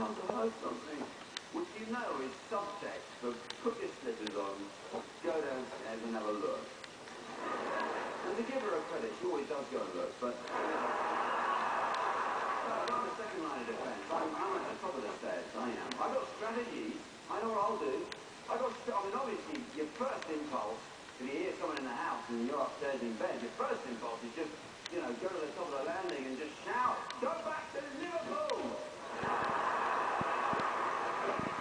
want to heard something which you know is subject, but put your slippers on, go downstairs and have a look. And to give her a credit, she always does go and look, but I'm on the second line of defence. I'm at the top of the stairs, I am. I've got strategies. I know what I'll do. I mean, obviously, your first impulse, if you hear someone in the house and you're upstairs in bed, your first impulse is just, you know, go to the top of the landing and just shout, "Go back to Liverpool!"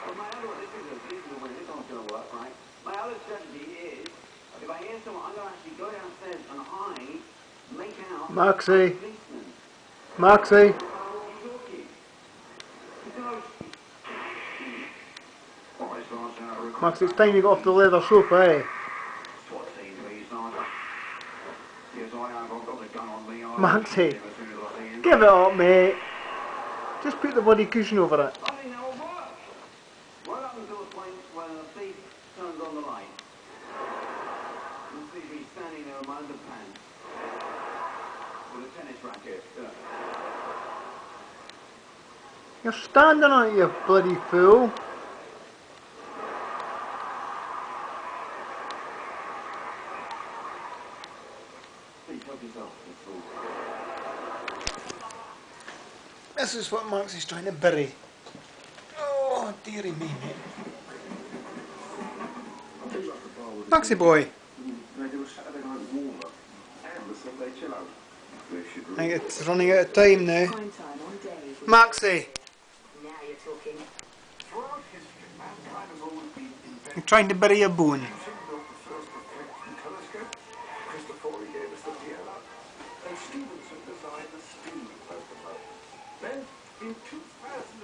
But my other one, this is a win, this one's going to work, right? My other strategy is, if I hear someone, I'm going to actually go downstairs and make out Maxie. policeman. Maxie. Max, it's time you got off the leather sofa, eh? Maxie, give it up, mate. Just put the bloody cushion over it. I think that will work. Right up until the point when the thief turns on the light. And sees me standing there in my underpants with a tennis racket. You're standing on it, you bloody fool. This is what Max is trying to bury. Oh, dearie me, mate. Maxie boy. I think it's running out of time now. Maxie. You're trying to bury a bone. Then in 2000